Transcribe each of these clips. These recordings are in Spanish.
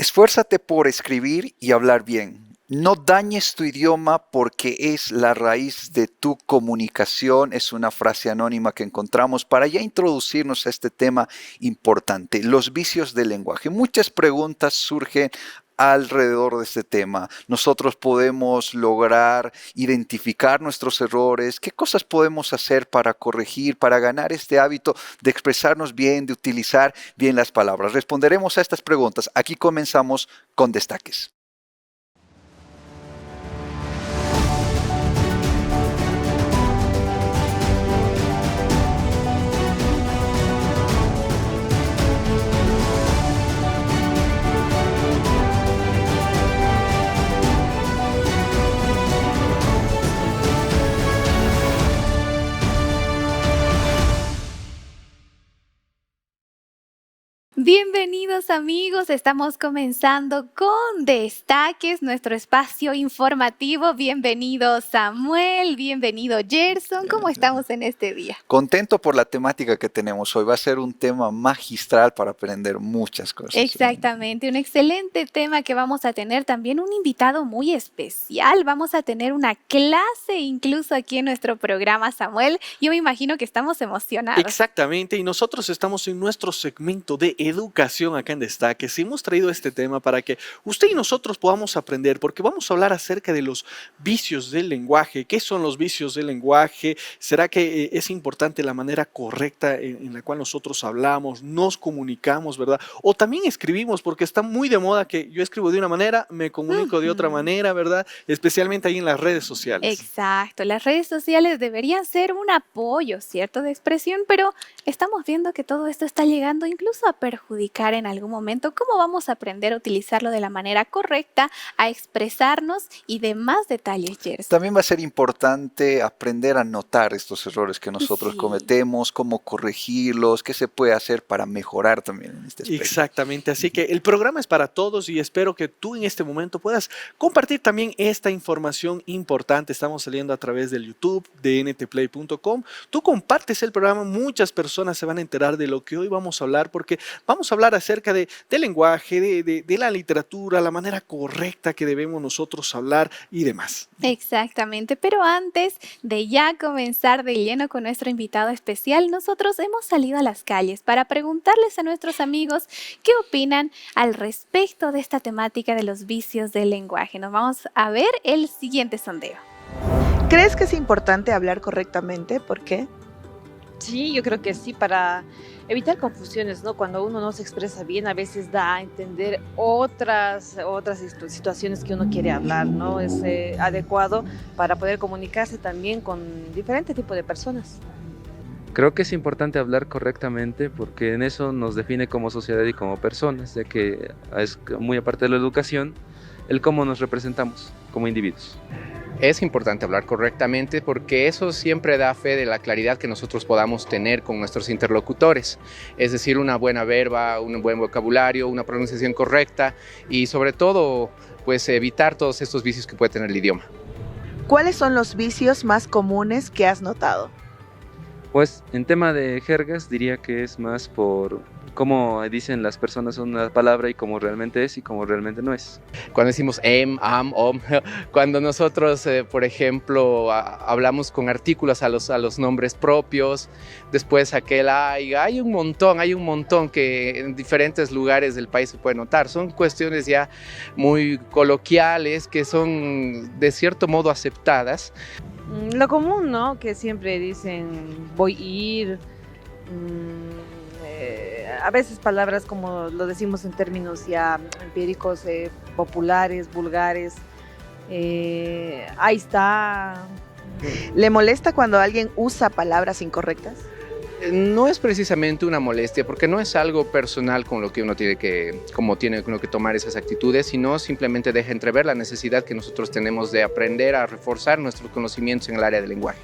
Esfuérzate por escribir y hablar bien. No dañes tu idioma porque es la raíz de tu comunicación. Es una frase anónima que encontramos para ya introducirnos a este tema importante, los vicios del lenguaje. Muchas preguntas surgen alrededor de este tema. Nosotros podemos lograr identificar nuestros errores, qué cosas podemos hacer para corregir, para ganar este hábito de expresarnos bien, de utilizar bien las palabras. Responderemos a estas preguntas. Aquí comenzamos con Destaques. Bienvenidos amigos, estamos comenzando con Destaques, nuestro espacio informativo. Bienvenido Samuel, bienvenido Gerson, ¿cómo estamos en este día? Contento por la temática que tenemos hoy. Va a ser un tema magistral para aprender muchas cosas. Exactamente, un excelente tema que vamos a tener también un invitado muy especial. Vamos a tener una clase incluso aquí en nuestro programa, Samuel. Yo me imagino que estamos emocionados. Exactamente, y nosotros estamos en nuestro segmento de educación acá en Destaques y hemos traído este tema para que usted y nosotros podamos aprender, porque vamos a hablar acerca de los vicios del lenguaje. ¿Qué son los vicios del lenguaje? ¿Será que es importante la manera correcta en la cual nosotros hablamos, nos comunicamos, verdad? O también escribimos, porque está muy de moda que yo escribo de una manera, me comunico de otra manera, ¿verdad? Especialmente ahí en las redes sociales. Exacto, las redes sociales deberían ser un apoyo, ¿cierto?, de expresión, pero estamos viendo que todo esto está llegando incluso a perjudicar en algún momento. ¿Cómo vamos a aprender a utilizarlo de la manera correcta, a expresarnos y demás detalles, Gerson? También va a ser importante aprender a notar estos errores que nosotros Sí. cometemos, cómo corregirlos, qué se puede hacer para mejorar también en este aspecto. Exactamente, así que el programa es para todos y espero que tú en este momento puedas compartir también esta información importante. Estamos saliendo a través del YouTube de ntplay.com. Tú compartes el programa, muchas personas se van a enterar de lo que hoy vamos a hablar, porque vamos a hablar acerca del lenguaje, de la literatura, la manera correcta que debemos nosotros hablar y demás. Exactamente, pero antes de ya comenzar de lleno con nuestro invitado especial, nosotros hemos salido a las calles para preguntarles a nuestros amigos qué opinan al respecto de esta temática de los vicios del lenguaje. Nos vamos a ver el siguiente sondeo. ¿Crees que es importante hablar correctamente? ¿Por qué? Sí, yo creo que sí, para evitar confusiones, ¿no? Cuando uno no se expresa bien, a veces da a entender otras situaciones que uno quiere hablar, ¿no? Es adecuado para poder comunicarse también con diferentes tipos de personas. Creo que es importante hablar correctamente porque en eso nos define como sociedad y como personas, ya que es muy aparte de la educación, el cómo nos representamos como individuos. Es importante hablar correctamente porque eso siempre da fe de la claridad que nosotros podamos tener con nuestros interlocutores. Es decir, una buena verba, un buen vocabulario, una pronunciación correcta y sobre todo, pues evitar todos estos vicios que puede tener el idioma. ¿Cuáles son los vicios más comunes que has notado? Pues en tema de jergas diría que es más por cómo dicen las personas una palabra y cómo realmente es y cómo realmente no es. Cuando decimos am, om, cuando nosotros, por ejemplo, hablamos con artículos a los nombres propios, después hay un montón que en diferentes lugares del país se puede notar. Son cuestiones ya muy coloquiales que son de cierto modo aceptadas. Lo común, ¿no? Que siempre dicen voy a ir, a veces palabras como lo decimos en términos ya empíricos, populares, vulgares, ahí está. ¿Le molesta cuando alguien usa palabras incorrectas? No es precisamente una molestia, porque no es algo personal con lo que uno tiene que tomar esas actitudes, sino simplemente deja entrever la necesidad que nosotros tenemos de aprender a reforzar nuestros conocimientos en el área del lenguaje.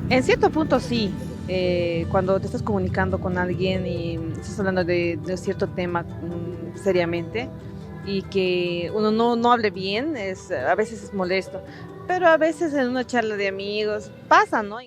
En cierto punto sí, cuando te estás comunicando con alguien y estás hablando de cierto tema seriamente y que uno no hable bien, a veces es molesto, pero a veces en una charla de amigos pasa, ¿no?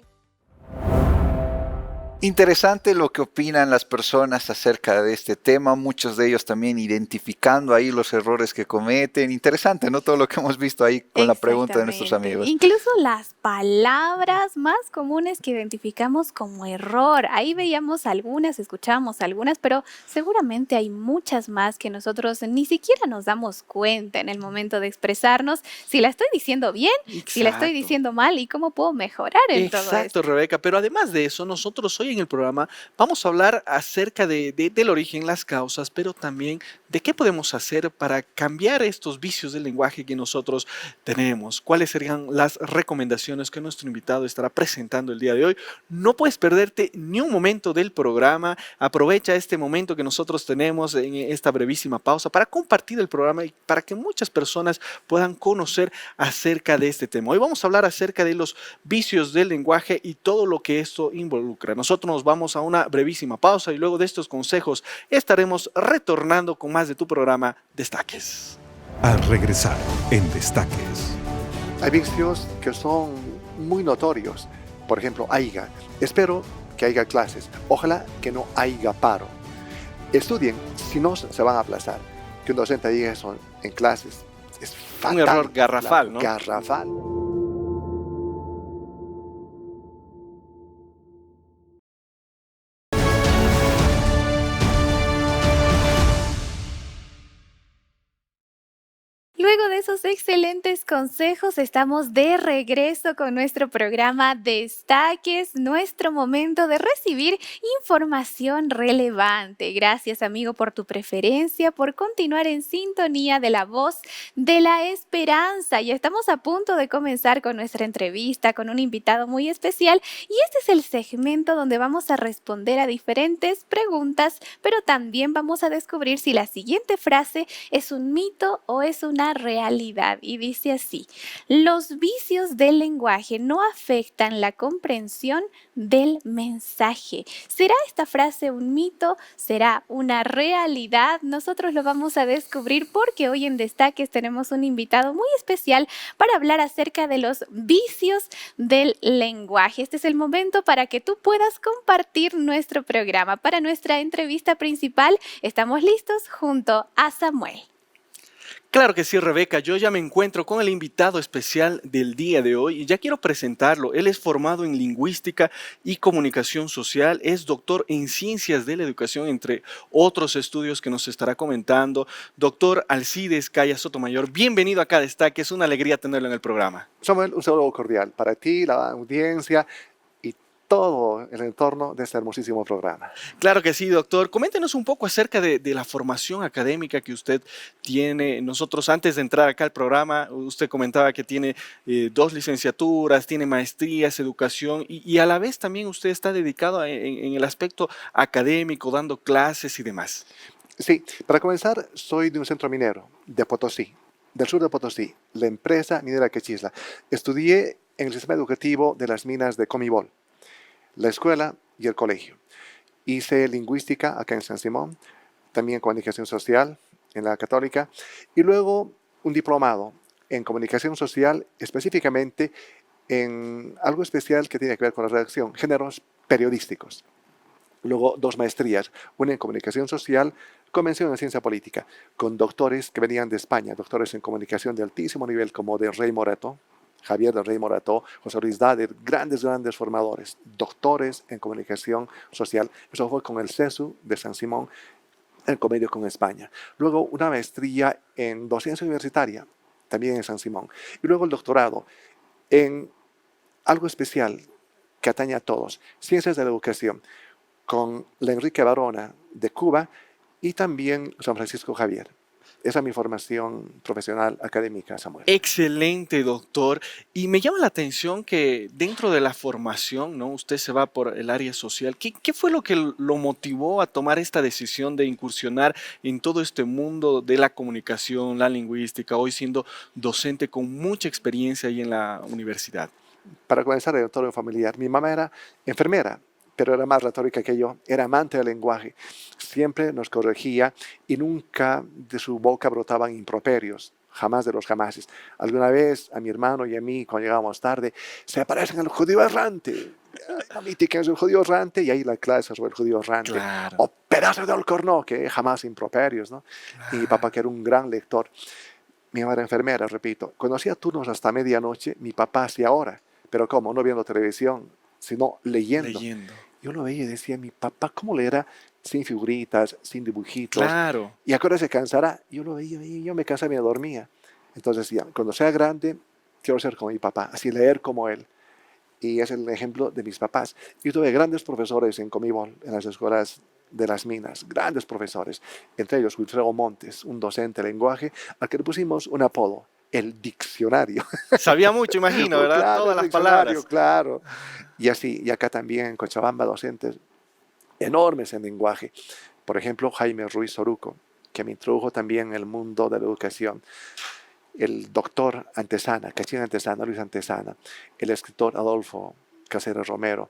Interesante lo que opinan las personas acerca de este tema, muchos de ellos también identificando ahí los errores que cometen. Interesante, ¿no? Todo lo que hemos visto ahí con la pregunta de nuestros Exactamente. amigos. Incluso las palabras más comunes que identificamos como error. Ahí veíamos algunas, escuchábamos algunas, pero seguramente hay muchas más que nosotros ni siquiera nos damos cuenta en el momento de expresarnos si la estoy diciendo bien, si la estoy Exacto. diciendo mal y cómo puedo mejorar en todo Exacto, esto. Rebeca. Pero además de eso, nosotros hoy en el programa vamos a hablar acerca del origen, las causas, pero también de qué podemos hacer para cambiar estos vicios del lenguaje que nosotros tenemos. ¿Cuáles serían las recomendaciones que nuestro invitado estará presentando el día de hoy? No puedes perderte ni un momento del programa. Aprovecha este momento que nosotros tenemos en esta brevísima pausa para compartir el programa y para que muchas personas puedan conocer acerca de este tema. Hoy vamos a hablar acerca de los vicios del lenguaje y todo lo que esto involucra. Nosotros nos vamos a una brevísima pausa y luego de estos consejos estaremos retornando con más de tu programa Destaques. Al regresar en Destaques. Hay vicios que son muy notorios. Por ejemplo, haya. Espero que haya clases. Ojalá que no haya paro. Estudien, si no se van a aplazar. Que un docente diga eso en clases es fatal. Un error garrafal, ¿no? Garrafal. Luego de esos excelentes consejos, estamos de regreso con nuestro programa Destaques, nuestro momento de recibir información relevante. Gracias, amigo, por tu preferencia, por continuar en sintonía de la voz de la esperanza. Ya estamos a punto de comenzar con nuestra entrevista con un invitado muy especial y este es el segmento donde vamos a responder a diferentes preguntas, pero también vamos a descubrir si la siguiente frase es un mito o es una realidad. Y dice así: los vicios del lenguaje no afectan la comprensión del mensaje. ¿Será esta frase un mito? ¿Será una realidad? Nosotros lo vamos a descubrir porque hoy en Destaques tenemos un invitado muy especial para hablar acerca de los vicios del lenguaje. Este es el momento para que tú puedas compartir nuestro programa. Para nuestra entrevista principal estamos listos junto a Samuel. Claro que sí, Rebeca. Yo ya me encuentro con el invitado especial del día de hoy y ya quiero presentarlo. Él es formado en lingüística y comunicación social, es doctor en ciencias de la educación, entre otros estudios que nos estará comentando. Doctor Alcides Caya Sotomayor, bienvenido acá a Destaque. Es una alegría tenerlo en el programa. Samuel, un saludo cordial para ti, la audiencia y todo el entorno de este hermosísimo programa. Claro que sí, doctor. Coméntenos un poco acerca de la formación académica que usted tiene. Nosotros, antes de entrar acá al programa, usted comentaba que tiene 2 licenciaturas, tiene maestrías, educación y a la vez también usted está dedicado en el aspecto académico, dando clases y demás. Sí, para comenzar, soy de un centro minero de Potosí, del sur de Potosí, la empresa minera Quechisla. Estudié en el sistema educativo de las minas de Comibol, la escuela y el colegio. Hice lingüística acá en San Simón, también comunicación social en la Católica y luego un diplomado en comunicación social, específicamente en algo especial que tiene que ver con la redacción, géneros periodísticos. Luego 2 maestrías, una en comunicación social, convención en ciencia política, con doctores que venían de España, doctores en comunicación de altísimo nivel como de Rey Morato, Javier del Rey Morato, José Luis Dader, grandes formadores, doctores en comunicación social. Eso fue con el CESU de San Simón, en convenio con España. Luego una maestría en docencia universitaria, también en San Simón. Y luego el doctorado en algo especial que atañe a todos, ciencias de la educación, con la Enrique Barona de Cuba y también San Francisco Javier. Esa es mi formación profesional académica, Samuel. Excelente, doctor. Y me llama la atención que dentro de la formación, ¿no? Usted se va por el área social. ¿Qué fue lo que lo motivó a tomar esta decisión de incursionar en todo este mundo de la comunicación, la lingüística, hoy siendo docente con mucha experiencia ahí en la universidad? Para comenzar, el entorno familiar. Mi mamá era enfermera, pero era más retórica que yo, era amante del lenguaje. Siempre nos corregía y nunca de su boca brotaban improperios, jamás de los jamases. Alguna vez a mi hermano y a mí, cuando llegábamos tarde, se parecen al judío errante. Mamita, ¿quién es el judío errante? Y ahí la clase sobre el judío errante. Claro. O pedazo de alcornó, que jamás improperios, ¿no? Y mi papá, que era un gran lector. Mi mamá era enfermera, repito. Cuando hacía turnos hasta medianoche, mi papá hacía hora. Pero ¿cómo? No viendo televisión, sino leyendo. Leyendo. Yo lo veía y decía, mi papá, ¿cómo leerá sin figuritas, sin dibujitos? Claro. ¿Y a qué hora se cansará? Yo lo veía y yo me cansaba y me dormía. Entonces, ya, cuando sea grande, quiero ser como mi papá, así leer como él. Y es el ejemplo de mis papás. Yo tuve grandes profesores en Comibol, en las escuelas de las minas, grandes profesores. Entre ellos, Wilfredo Montes, un docente de lenguaje, al que le pusimos un apodo, el diccionario. Sabía mucho, imagino, ¿verdad? Claro, Todas el las diccionario, palabras. claro. Y así, y acá también en Cochabamba, docentes enormes en lenguaje. Por ejemplo, Jaime Ruiz Soruco, que me introdujo también en el mundo de la educación. El doctor Antesana, Cachín Antesana, Luis Antesana, el escritor Adolfo Cáceres Romero,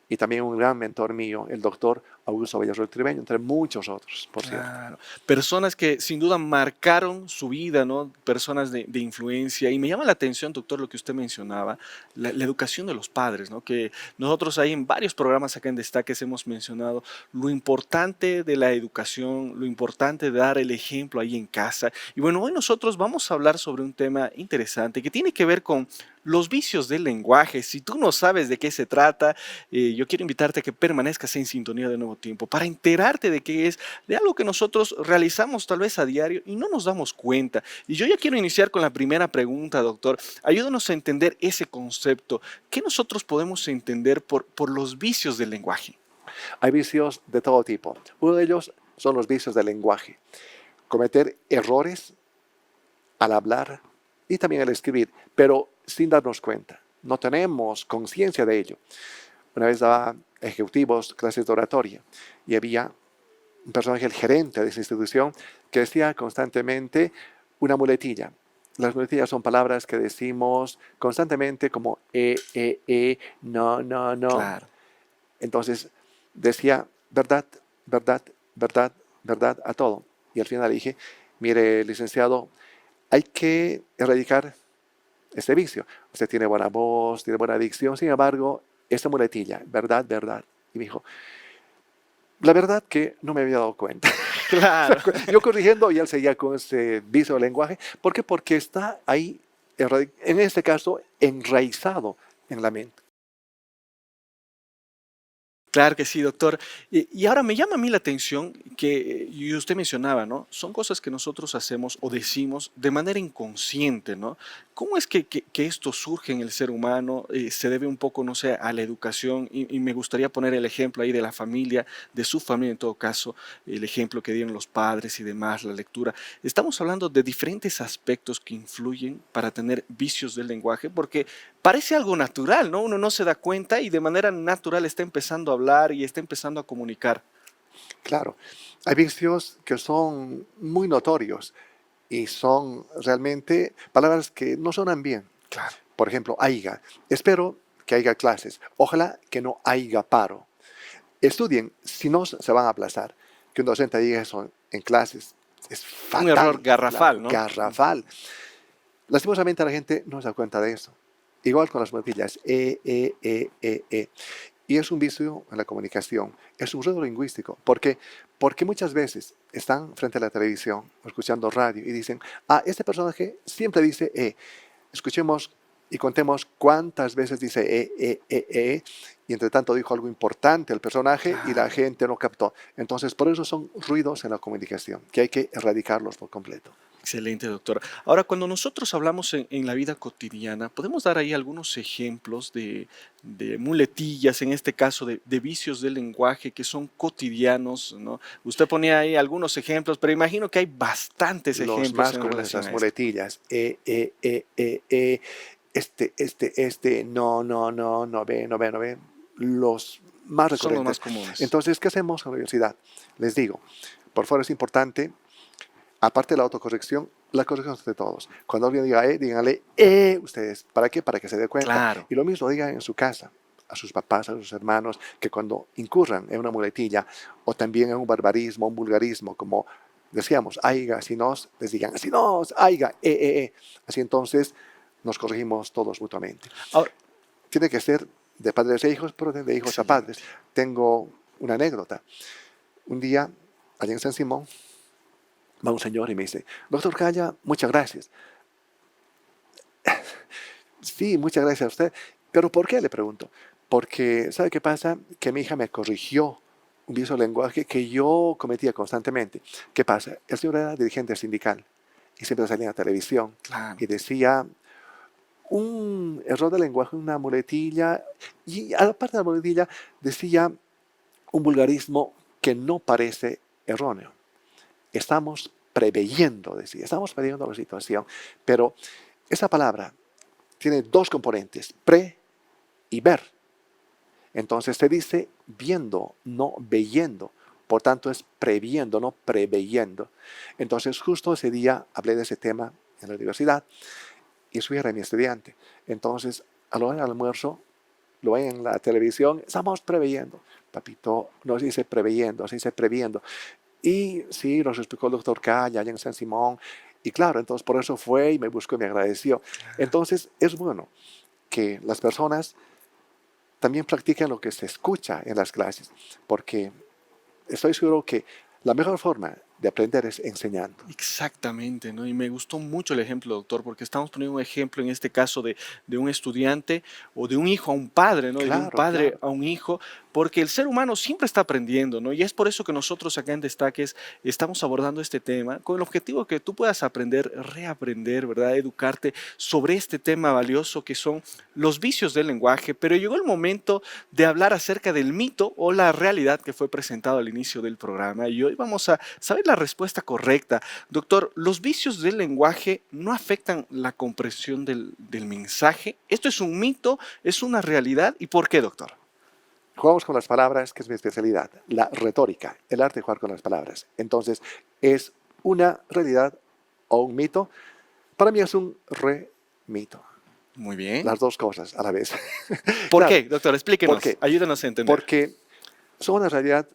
y también un gran mentor mío, el doctor Augusto Villarroel Tribeño, entre muchos otros, por cierto. Claro. Personas que sin duda marcaron su vida, ¿no? Personas de influencia. Y me llama la atención, doctor, lo que usted mencionaba, la educación de los padres, ¿no? Que nosotros ahí en varios programas acá en Destaques hemos mencionado lo importante de la educación, lo importante de dar el ejemplo ahí en casa. Y bueno, hoy nosotros vamos a hablar sobre un tema interesante que tiene que ver con los vicios del lenguaje. Si tú no sabes de qué se trata, yo quiero invitarte a que permanezcas en sintonía de Nuevo Tiempo para enterarte de qué es, de algo que nosotros realizamos tal vez a diario y no nos damos cuenta. Y yo ya quiero iniciar con la primera pregunta, doctor. Ayúdanos a entender ese concepto. ¿Qué nosotros podemos entender por los vicios del lenguaje? Hay vicios de todo tipo. Uno de ellos son los vicios del lenguaje. Cometer errores al hablar y también al escribir, pero sin darnos cuenta. No tenemos conciencia de ello. Una vez daba ejecutivos clases de oratoria y había un personaje, el gerente de esa institución, que decía constantemente una muletilla. Las muletillas son palabras que decimos constantemente como no, no, no. Claro. Entonces decía verdad, verdad, verdad, verdad a todo. Y al final dije, mire, licenciado, hay que erradicar este vicio. Usted tiene buena voz, tiene buena dicción, sin embargo, esta muletilla, verdad, verdad. Y me dijo, la verdad que no me había dado cuenta. Claro. Yo corrigiendo y él seguía con ese vicio del lenguaje. ¿Por qué? Porque está ahí, en este caso, enraizado en la mente. Claro que sí, doctor. Y ahora me llama a mí la atención que, y usted mencionaba, ¿no? Son cosas que nosotros hacemos o decimos de manera inconsciente, ¿no? ¿Cómo es que esto surge en el ser humano? Se debe un poco, no sé, a la educación y me gustaría poner el ejemplo ahí de la familia, de su familia en todo caso, el ejemplo que dieron los padres y demás, la lectura. Estamos hablando de diferentes aspectos que influyen para tener vicios del lenguaje porque parece algo natural, ¿no? Uno no se da cuenta y de manera natural está empezando a hablar y está empezando a comunicar. Claro, hay vicios que son muy notorios y son realmente palabras que no sonan bien. Claro. Por ejemplo, haiga. Espero que haya clases. Ojalá que no haya paro. Estudien, si no se van a aplazar. Que un docente diga eso en clases es fatal. Un error garrafal, ¿no? Garrafal. Lastimosamente la gente no se da cuenta de eso. Igual con las muletillas. Y es un vicio en la comunicación, es un ruido lingüístico. ¿Por qué? Porque muchas veces están frente a la televisión o escuchando radio y dicen, este personaje siempre dice Escuchemos y contemos cuántas veces dice y entre tanto dijo algo importante el personaje y la gente no captó. Entonces, por eso son ruidos en la comunicación, que hay que erradicarlos por completo. Excelente, doctor. Ahora, cuando nosotros hablamos en la vida cotidiana, ¿podemos dar ahí algunos ejemplos de muletillas, en este caso de vicios del lenguaje que son cotidianos, ¿no? Usted ponía ahí algunos ejemplos, pero imagino que hay bastantes ejemplos. Los más en comunes, relación las a muletillas. No ve. Los más esto. Son los recurrentes. más comunes. Entonces, ¿qué hacemos en la universidad? Les digo, por favor, es importante, aparte de la autocorrección, la corrección de todos. Cuando alguien diga díganle ustedes. ¿Para qué? Para que se dé cuenta. Claro. Y lo mismo digan en su casa, a sus papás, a sus hermanos, que cuando incurran en una muletilla o también en un barbarismo, un vulgarismo, como decíamos, aiga, si nos, les digan, si nos, aiga, Así entonces nos corregimos todos mutuamente. Ahora, Tiene que ser de padres a hijos, pero de hijos a padres. Tengo una anécdota. Un día, allá en San Simón, va un señor y me dice, doctor Calla, muchas gracias. Sí, muchas gracias a usted. ¿Pero por qué? Le pregunto. Porque, ¿sabe qué pasa? Que mi hija me corrigió un vicio de lenguaje que yo cometía constantemente. ¿Qué pasa? El señor era dirigente sindical y siempre salía en la televisión Claro. y decía un error de lenguaje, una muletilla, y aparte de la muletilla decía un vulgarismo que no parece erróneo. Estamos preveyendo, decía, estamos preveyendo la situación, pero esa palabra tiene dos componentes, pre y ver. Entonces se dice viendo, no veyendo. Por tanto es previendo, no preveyendo. Entonces justo ese día hablé de ese tema en la universidad y su hija era mi estudiante. Entonces a la hora del almuerzo lo ven en la televisión, estamos preveyendo. Papito, no se dice preveyendo, se dice previendo. Y sí, nos explicó el doctor Calla allá en San Simón. Y claro, entonces por eso fue y me buscó y me agradeció. Entonces es bueno que las personas también practiquen lo que se escucha en las clases, porque estoy seguro que la mejor forma de aprender es enseñando. Exactamente, ¿no? Y me gustó mucho el ejemplo, doctor, porque estamos poniendo un ejemplo en este caso de un estudiante o de un hijo a un padre, ¿no? Y de un Claro, padre claro. a un hijo, porque el ser humano siempre está aprendiendo, ¿no? Y es por eso que nosotros acá en Destaques estamos abordando este tema con el objetivo de que tú puedas aprender, reaprender, ¿verdad? Educarte sobre este tema valioso que son los vicios del lenguaje, pero llegó el momento de hablar acerca del mito o la realidad que fue presentado al inicio del programa y hoy vamos a saber la respuesta correcta. Doctor, ¿los vicios del lenguaje no afectan la comprensión del mensaje? ¿Esto es un mito? ¿Es una realidad? ¿Y por qué, doctor? Jugamos con las palabras, que es mi especialidad, la retórica, el arte de jugar con las palabras. Entonces, ¿es una realidad o un mito? Para mí es un remito. Muy bien. Las dos cosas a la vez. ¿Por Claro, qué, doctor? Explíquenos. ¿por qué? Ayúdenos a entender. Porque son una realidad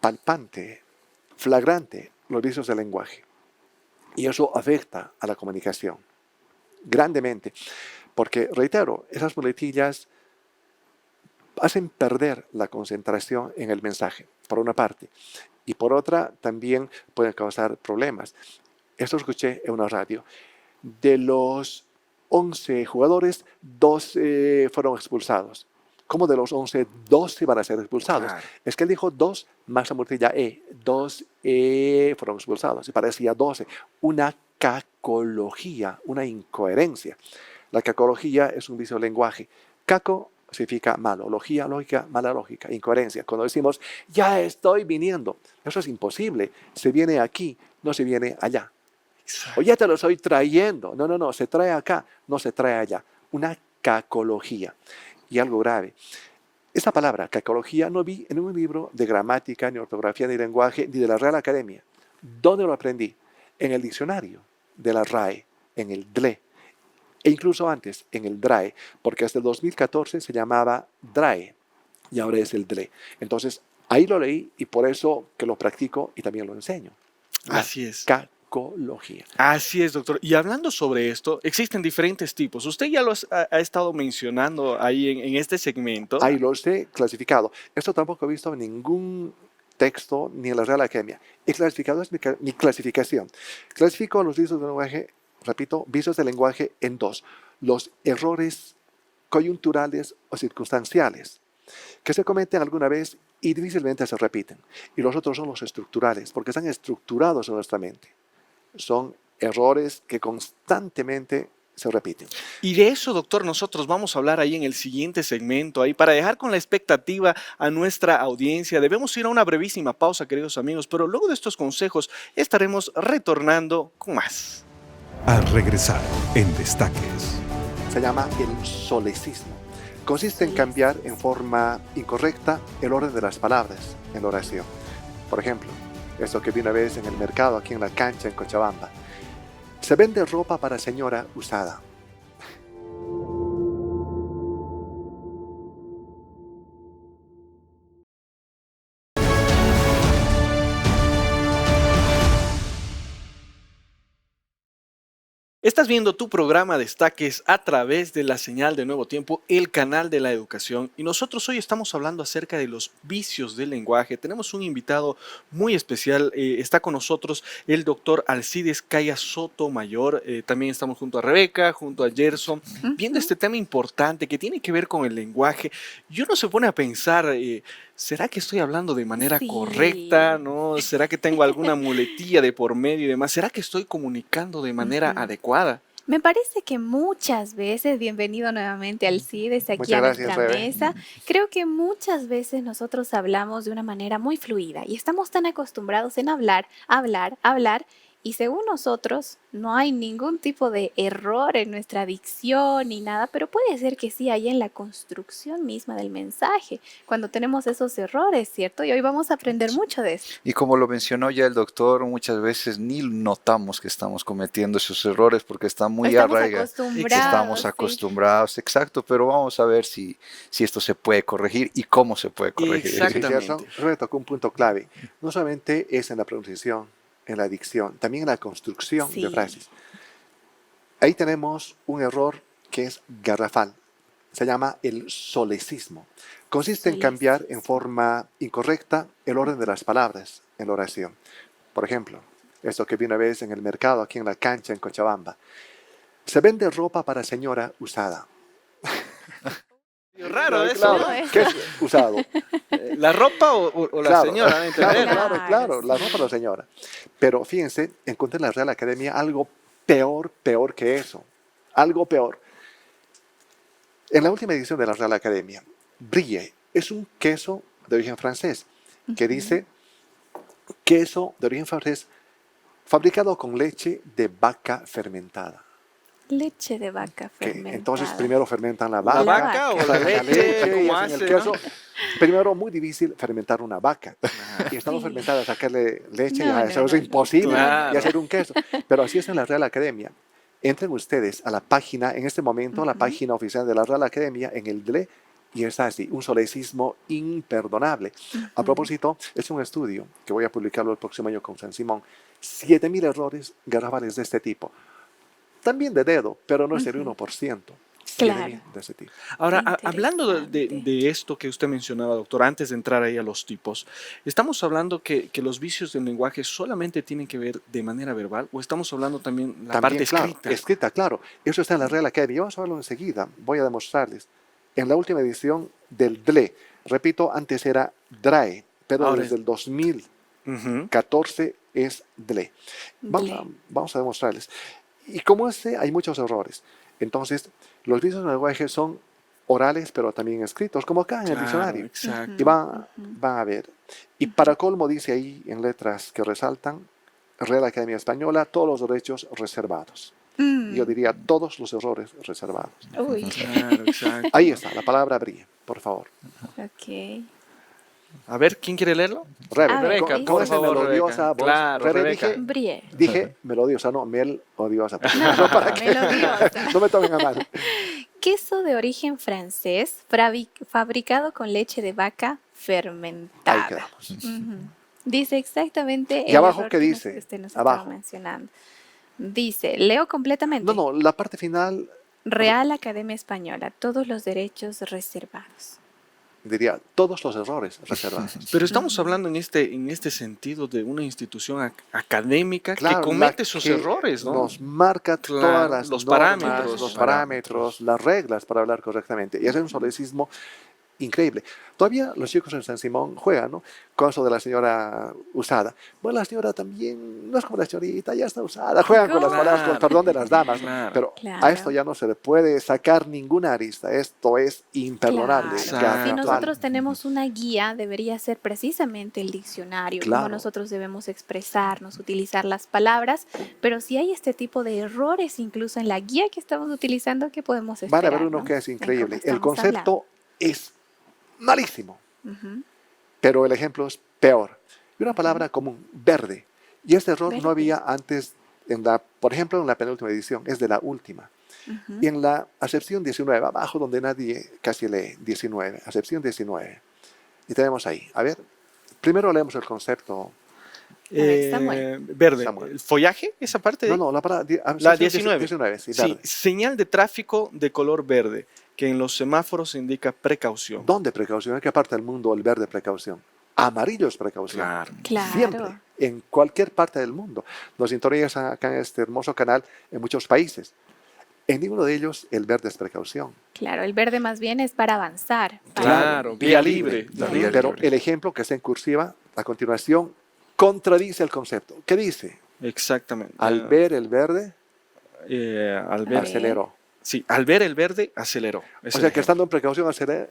palpante, flagrante, los vicios del lenguaje. Y eso afecta a la comunicación grandemente. Porque, reitero, esas muletillas hacen perder la concentración en el mensaje, por una parte. Y por otra, también pueden causar problemas. Esto escuché en una radio. De los 11 jugadores, 12 fueron expulsados. ¿Cómo de los 11, 12 van a ser expulsados? Claro. Es que él dijo 2 más la multilla E. 2 fueron expulsados y parecía 12. Una cacología, una incoherencia. La cacología es un vicio del lenguaje. Caco significa malo, logía, lógica, mala lógica, incoherencia. Cuando decimos, ya estoy viniendo, eso es imposible. Se viene aquí, no se viene allá. O ya te lo estoy trayendo. No, no, no, se trae acá, no se trae allá. Una cacología. Y algo grave. Esa palabra, cacología, no vi en un libro de gramática, ni ortografía, ni lenguaje, ni de la Real Academia. ¿Dónde lo aprendí? En el diccionario de la RAE, en el DLE. E incluso antes, en el DRAE, porque hasta el 2014 se llamaba DRAE y ahora es el DLE. Entonces, ahí lo leí y por eso que lo practico y también lo enseño. La Así es. cacología. Así es, doctor. Y hablando sobre esto, existen diferentes tipos. Usted ya ha estado mencionando ahí en este segmento. Ahí los he clasificado. Esto tampoco he visto en ningún texto ni en la Real Academia. He clasificado, es mi clasificación. Clasifico los vicios del lenguaje, repito, vicios del lenguaje en dos. Los errores coyunturales o circunstanciales, que se cometen alguna vez y difícilmente se repiten. Y los otros son los estructurales, porque están estructurados en nuestra mente. Son errores que constantemente se repiten. Y de eso, doctor, nosotros vamos a hablar ahí en el siguiente segmento, ahí para dejar con la expectativa a nuestra audiencia. Debemos ir a una brevísima pausa, queridos amigos, pero luego de estos consejos estaremos retornando con más. Al regresar en Destaques. Se llama el solecismo. Consiste en cambiar en forma incorrecta el orden de las palabras en la oración. Por ejemplo, esto que vi una vez en el mercado, aquí en la cancha, en Cochabamba. Se vende ropa para señora usada. Estás viendo tu programa Destaques a través de la señal de Nuevo Tiempo, el canal de la educación. Y nosotros hoy estamos hablando acerca de los vicios del lenguaje. Tenemos un invitado muy especial. Está con nosotros el doctor Alcides Caya Sotomayor. También estamos junto a Rebeca, junto a Gerson, viendo este tema importante que tiene que ver con el lenguaje. Y uno se pone a pensar, ¿será que estoy hablando de manera correcta? ¿No? ¿Será que tengo alguna muletilla de por medio y demás? ¿Será que estoy comunicando de manera adecuada? Me parece que muchas veces, bienvenido nuevamente al CIDES aquí Muchas a gracias, nuestra Rebe. mesa, creo que muchas veces nosotros hablamos de una manera muy fluida y estamos tan acostumbrados en hablar, hablar, hablar, y según nosotros no hay ningún tipo de error en nuestra dicción ni nada, pero puede ser que sí haya en la construcción misma del mensaje, cuando tenemos esos errores, ¿cierto? Y hoy vamos a aprender mucho de esto. Y como lo mencionó ya el doctor, muchas veces ni notamos que estamos cometiendo esos errores porque está muy Estamos arraigados. acostumbrados. Estamos sí. acostumbrados, exacto, pero vamos a ver si esto se puede corregir y cómo se puede corregir. Exactamente. Gerson, Rebe tocó un punto clave. No solamente es en la pronunciación, en la dicción, también en la construcción Sí. de frases. Ahí tenemos un error que es garrafal. Se llama el solecismo. Consiste en cambiar en forma incorrecta el orden de las palabras en la oración. Por ejemplo, esto que vi una vez en el mercado, aquí en la cancha, en Cochabamba. Se vende ropa para señora usada. Raro eso, Claro, ¿no? ¿qué es usado? ¿La ropa o la Claro, señora? ¿Me entiendes? Claro, la ropa de la señora. Pero fíjense, encontré en la Real Academia algo peor que eso. Algo peor. En la última edición de la Real Academia, Brie es un queso de origen francés que dice queso de origen francés fabricado con leche de vaca fermentada. Leche de vaca Que fermentada. entonces primero fermentan la ¿La vaca. vaca o la sacan la leche? y ¿Cómo hacen el hace, queso. no? Primero, muy difícil fermentar una vaca. Y estando Sí. fermentada, sacarle leche, No, ya no, eso es no. imposible. Claro. Y hacer un queso. Pero así es en la Real Academia. Entren ustedes a la página, en este momento, la página oficial de la Real Academia, en el DLE, y es así, un solecismo imperdonable. A propósito, es un estudio que voy a publicarlo el próximo año con San Simón. 7.000 errores garrafales de este tipo. También de dedo, pero no es el 1%. 7.000 de ese tipo. Ahora, Qué hablando interesante. de esto que usted mencionaba, doctor, antes de entrar ahí a los tipos, ¿estamos hablando que los vicios del lenguaje solamente tienen que ver de manera verbal o estamos hablando también la parte Claro, escrita? escrita, claro. Eso está en la Real Academia. Vamos a verlo enseguida. Voy a demostrarles. En la última edición del DLE, repito, antes era DRAE, pero Ahora desde es- el 2014 Ujú. es DLE. DLE. Vamos a demostrarles. Y como hay muchos errores. Entonces, los vicios del lenguaje son orales, pero también escritos, como acá en el Claro, diccionario. exacto. Y van a ver. Y para colmo dice ahí en letras que resaltan, Real Academia Española, todos los derechos reservados. Yo diría todos los errores reservados. Uy, Claro, exacto. Ahí está, la palabra brille, por favor. ok. A ver, ¿quién quiere leerlo? Rebe, A ver, con, dice- con esa por favor, melodiosa Rebeca. voz. Claro, Rebe, Rebeca. Brie. dije melodiosa, no melodiosa. No, para que Melodiosa. no me tomen a mal. Queso de origen francés, fabricado con leche de vaca fermentada. Ahí quedamos. Ujú. Dice exactamente ¿Y el abajo error qué que dice? usted nos Abajo. estaba mencionando. Dice, leo completamente. No, la parte final Real Academia Española, todos los derechos reservados. diría todos los errores reservados. Pero estamos hablando en este sentido de una institución académica Claro, que comete la sus que errores, ¿no? Nos marca Claro, todas las los normas, parámetros. los parámetros, las reglas para hablar correctamente. Y es un solecismo increíble. Todavía los chicos en San Simón juegan, ¿no? Con eso de la señora usada. Bueno, la señora también no es como la señorita, ya está usada. Juegan con las ¿Cómo? palabras, con el perdón de las damas, ¿no? Claro. Pero Claro. a esto ya no se le puede sacar ninguna arista. Esto es imperdonable. Claro. ya Si Exacto. nosotros tenemos una guía, debería ser precisamente el diccionario, Claro. cómo nosotros debemos expresarnos, utilizar las palabras, pero si hay este tipo de errores incluso en la guía que estamos utilizando, ¿qué podemos esperar? Van a ver uno ¿no? que es De cómo increíble. El estamos concepto es malísimo, hablando. Ujú. pero el ejemplo es peor. Y una palabra común, verde. Y este error Verde. no había antes, por ejemplo, en la penúltima edición, es de la última. Ujú. Y en la acepción 19, abajo donde nadie casi lee, 19, acepción 19. Y tenemos ahí, a ver, primero leemos el concepto Samuel. Verde. Samuel. ¿El follaje? ¿Esa parte? No, no, la palabra... La 19. 19, sí, Sí, verde. señal de tráfico de color verde, que en los semáforos indica precaución. ¿Dónde precaución? ¿En qué parte del mundo el verde es precaución? Amarillo es precaución. Claro. Claro. Siempre, en cualquier parte del mundo. Nos sintonizan acá en este hermoso canal en muchos países. En ninguno de ellos el verde es precaución. Claro, el verde más bien es para avanzar. Claro, vía libre. Vía Vía Pero libre. el ejemplo que está en cursiva a continuación contradice el concepto. ¿Qué dice? Exactamente. Al ver el verde, Al ver, ver. aceleró. sí, al ver el verde, aceleró. Es O el sea que ejemplo. estando en precaución aceleró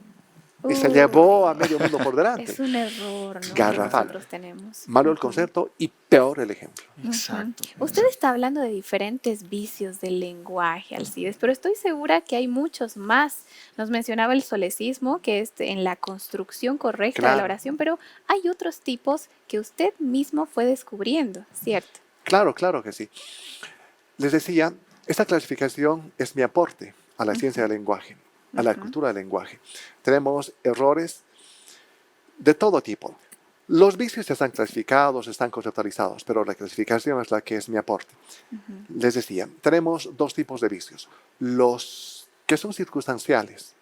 y se Uy, llevó a medio mundo por delante. Es un error, ¿no? Que Garrafal. nosotros tenemos. Malo el Ujú. concepto y peor el ejemplo. Exacto. Usted está hablando de diferentes vicios del lenguaje, Alcides, pero estoy segura que hay muchos más. Nos mencionaba el solecismo, que es en la construcción correcta de la Claro. oración, pero hay otros tipos que usted mismo fue descubriendo, ¿cierto? Claro, claro que sí. Les decía, esta clasificación es mi aporte a la ciencia del lenguaje, a la Ujú. cultura del lenguaje. Tenemos errores de todo tipo. Los vicios están clasificados, están conceptualizados, pero la clasificación es la que es mi aporte. Ujú. Les decía, tenemos dos tipos de vicios. Los que son circunstanciales,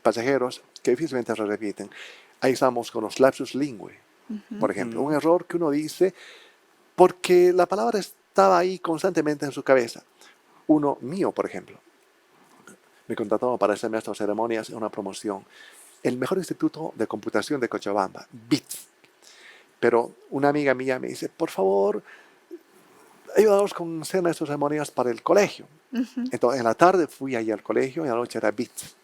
pasajeros, que difícilmente se repiten. Ahí estamos con los lapsus lingüe, Ujú. por ejemplo. Un error que uno dice porque la palabra estaba ahí constantemente en su cabeza. Uno mío, por ejemplo. Me contrató para ser maestro de ceremonias en una promoción. El mejor instituto de computación de Cochabamba, BITS. Pero una amiga mía me dice, por favor, ayúdanos con ser maestro de ceremonias para el colegio. Ujú. Entonces, en la tarde fui ahí al colegio y en la noche era BITS.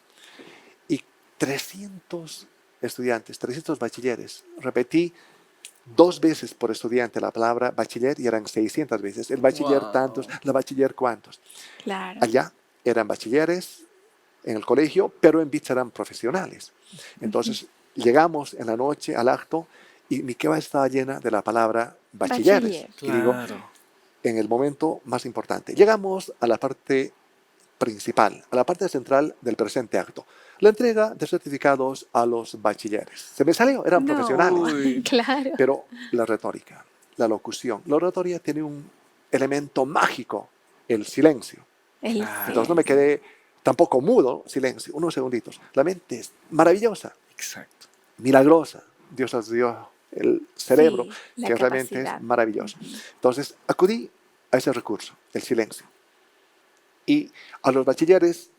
Y 300 estudiantes, 300 bachilleres. Repetí 2 veces por estudiante la palabra bachiller y eran 600 veces. El bachiller Wow. tantos, la bachiller cuantos. Claro. Allá eran bachilleres en el colegio, pero en BITS eran profesionales. Entonces, llegamos en la noche al acto y mi cabeza estaba llena de la palabra bachilleres. Bachiller. Y digo, Claro. en el momento más importante. Llegamos a la parte principal, a la parte central del presente acto. La entrega de certificados a los bachilleres. Se me salió, eran No. profesionales. Uy. Claro. Pero la retórica, la locución. La oratoria tiene un elemento mágico, el silencio. El Entonces no me quedé tampoco mudo, silencio, unos segunditos. La mente es maravillosa, Exacto. milagrosa. Dios nos dio el cerebro, Sí, la que realmente capacidad. es maravilloso. Entonces acudí a ese recurso, el silencio. Y a los bachilleres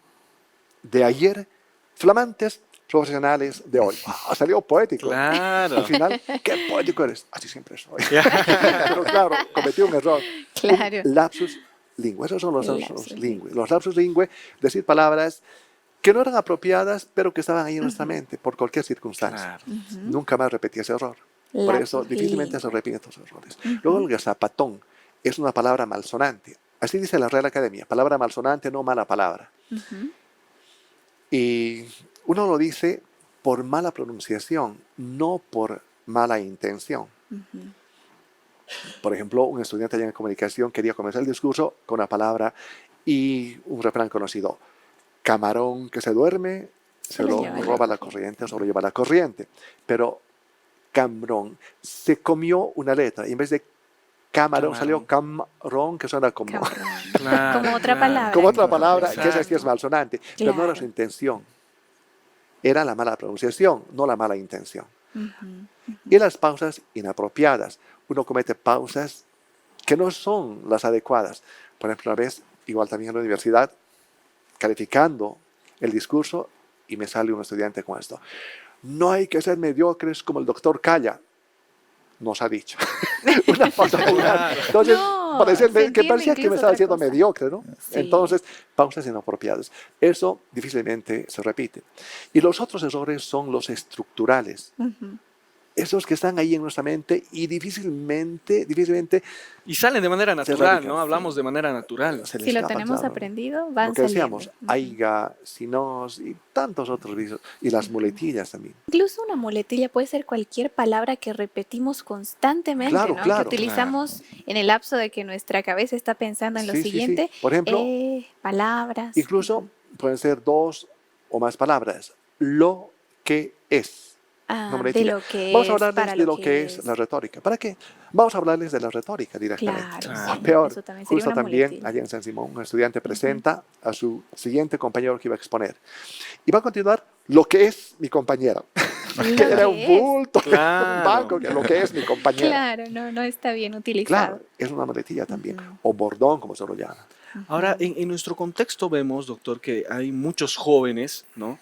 de ayer, flamantes profesionales de hoy. ¡Ah! Salió poético. Claro. Al final, qué poético eres. Así siempre soy. Pero claro, cometí un error. Claro. Un lapsus lingüe. Esos son los El lapsus lapsus lingüe. Los lapsus lingüe, decir palabras que no eran apropiadas, pero que estaban ahí en nuestra mente por cualquier circunstancia. Claro. Ujú. Nunca más repetí ese error. Por eso Lapsus difícilmente se lingüe. repiten estos errores. Luego el gazapatón es una palabra malsonante. Así dice la Real Academia. Palabra malsonante, no mala palabra. Ujú. Y uno lo dice por mala pronunciación, no por mala intención. Ujú. Por ejemplo, un estudiante allá en comunicación quería comenzar el discurso con una palabra y un refrán conocido. Camarón que se duerme, se lo lo lleva la roba la corriente. corriente o se lo lleva la corriente. Pero camarón se comió una letra y en vez de camarón salió camarón, que suena como, Camarón. Claro, Como otra claro. palabra. como otra palabra, que esa sí es Exacto. malsonante, pero no era Claro. su intención. Era la mala pronunciación, no la mala intención. Ujú. Y las pausas inapropiadas. Uno comete pausas que no son las adecuadas. Por ejemplo, una vez, igual también en la universidad, calificando el discurso, y me sale un estudiante con esto. No hay que ser mediocres como el doctor Calla. Nos ha dicho. Una falta vulgar. Entonces, No, parecía se que entiende parecía que me incluso estaba otra diciendo cosa. mediocre, ¿no? Sí. Entonces, pausas inapropiadas. Eso difícilmente se repite. Y los otros errores son los estructurales. Ujú. Esos que están ahí en nuestra mente y difícilmente Y salen de manera Se natural, radican, ¿no? Hablamos sí. de manera natural. se les Si lo escapan, tenemos claro. aprendido, van Lo que decíamos, saliendo. Ujú. aiga, sinos y tantos otros vicios. Y las muletillas también. Incluso una muletilla puede ser cualquier palabra que repetimos constantemente, Claro, ¿no? claro. Que utilizamos en el lapso de que nuestra cabeza está pensando en lo Sí, sí, sí. siguiente. Por ejemplo, Palabras. incluso pueden ser 2 o más palabras. Lo que es. Ah, Una de muletilla. lo que Vamos a es, hablarles para de lo lo que es la retórica. ¿Para qué? Vamos a hablarles de la retórica directamente. Claro, O sí, peor, eso también sería justo una también muletilla. allá en San Simón, un estudiante presenta a su siguiente compañero que iba a exponer. Y va a continuar lo que es mi compañero. Lo Que era un que es. bulto, un Claro. banco, que lo que es mi compañero. Claro, no está bien Claro, utilizado. es una muletilla también. Ujú. O bordón, como se lo llama. Ahora, en nuestro contexto vemos, doctor, que hay muchos jóvenes, ¿no?